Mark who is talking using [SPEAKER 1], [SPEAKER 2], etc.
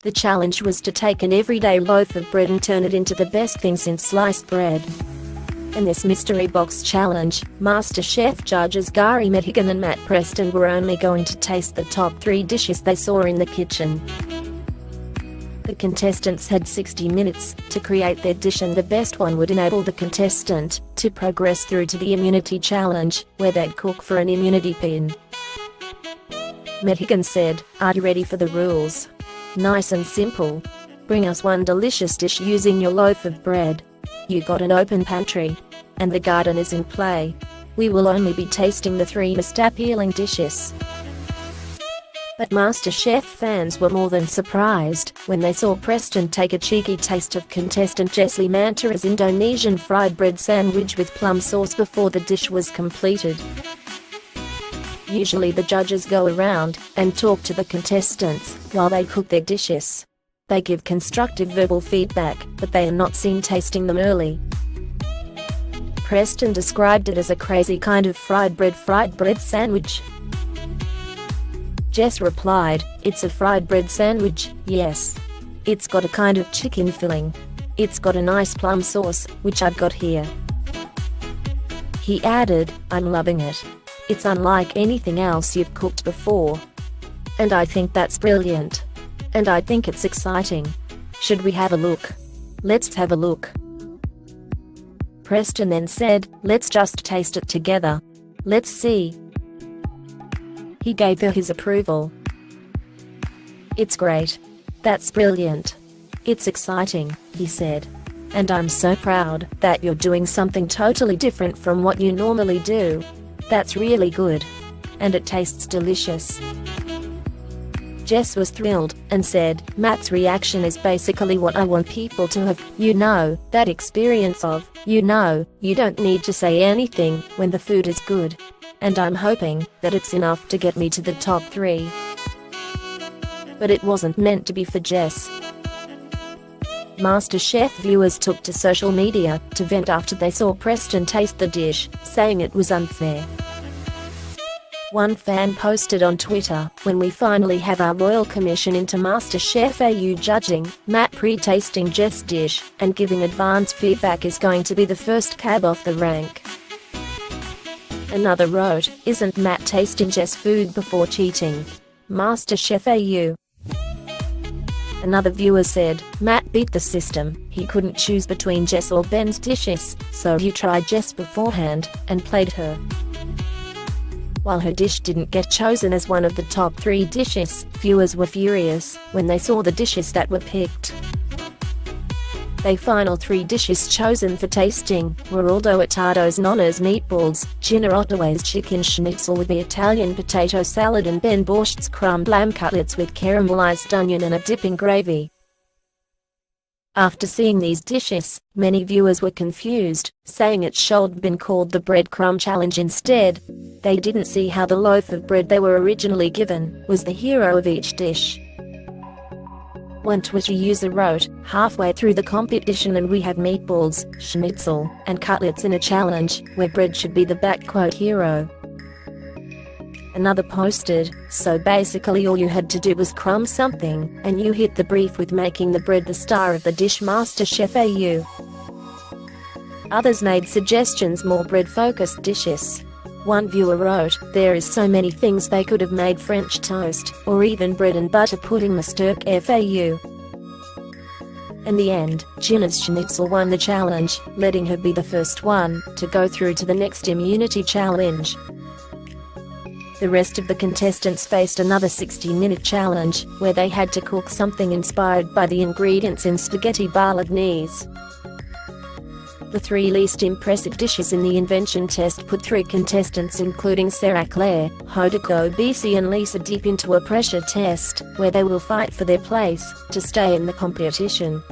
[SPEAKER 1] The challenge was to take an everyday loaf of bread and turn it into the best thing since sliced bread. In this mystery box challenge, MasterChef judges Gary Mehigan and Matt Preston were only going to taste the top 3 dishes they saw in the kitchen. The contestants had 60 minutes to create their dish, and the best one would enable the contestant to progress through to the immunity challenge, where they'd cook for an immunity pin. Mehigan said, "Are you ready for the rules? Nice and simple. Bring us one delicious dish using your loaf of bread. You got an open pantry. And the garden is in play. We will only be tasting the 3 most appealing dishes." But MasterChef fans were more than surprised when they saw Preston take a cheeky taste of contestant Jessie Mantara's Indonesian fried bread sandwich with plum sauce before the dish was completed. Usually the judges go around and talk to the contestants while they cook their dishes. They give constructive verbal feedback, but they are not seen tasting them early. Preston described it as a crazy kind of fried bread sandwich. Jess replied, "It's a fried bread sandwich, yes. It's got a kind of chicken filling. It's got a nice plum sauce, which I've got here." He added, "I'm loving it. It's unlike anything else you've cooked before. And I think that's brilliant. And I think it's exciting. Should we have a look? Let's have a look." Preston then said, "Let's just taste it together. Let's see." He gave her his approval. "It's great. That's brilliant. It's exciting," he said. "And I'm so proud that you're doing something totally different from what you normally do. That's really good. And it tastes delicious." Jess was thrilled and said, "Matt's reaction is basically what I want people to have, that experience of, you don't need to say anything when the food is good. And I'm hoping that it's enough to get me to the top 3. But it wasn't meant to be for Jess. MasterChef viewers took to social media to vent after they saw Preston taste the dish, saying it was unfair. One fan posted on Twitter, "When we finally have our royal commission into MasterChef AU judging, Matt pre-tasting Jess' dish and giving advance feedback is going to be the first cab off the rank." Another wrote, "Isn't Matt tasting Jess' food before cheating? MasterChef AU." Another viewer said, "Matt beat the system. He couldn't choose between Jess or Ben's dishes, so he tried Jess beforehand and played her." While her dish didn't get chosen as one of the top 3 dishes, viewers were furious when they saw the dishes that were picked. The final 3 dishes chosen for tasting were Aldo Attado's Nonna's meatballs, Gina Ottaway's chicken schnitzel with the Italian potato salad, and Ben Borscht's crumb lamb cutlets with caramelized onion and a dip in gravy. After seeing these dishes, many viewers were confused, saying it should have been called the breadcrumb challenge instead. They didn't see how the loaf of bread they were originally given was the hero of each dish. One Twitter user wrote, "Halfway through the competition and we have meatballs, schnitzel, and cutlets in a challenge where bread should be the hero." Another posted, "So basically all you had to do was crumb something, and you hit the brief with making the bread the star of the dish, MasterChef AU." Others made suggestions more bread-focused dishes. One viewer wrote, "There is so many things they could have made: French toast, or even bread and butter pudding, MasterChef AU." In the end, Gina's schnitzel won the challenge, letting her be the first one to go through to the next immunity challenge. The rest of the contestants faced another 60-minute challenge, where they had to cook something inspired by the ingredients in spaghetti bolognese. The 3 least impressive dishes in the invention test put 3 contestants, including Sarah Claire, Hodako BC and Lisa Deep, into a pressure test, where they will fight for their place to stay in the competition.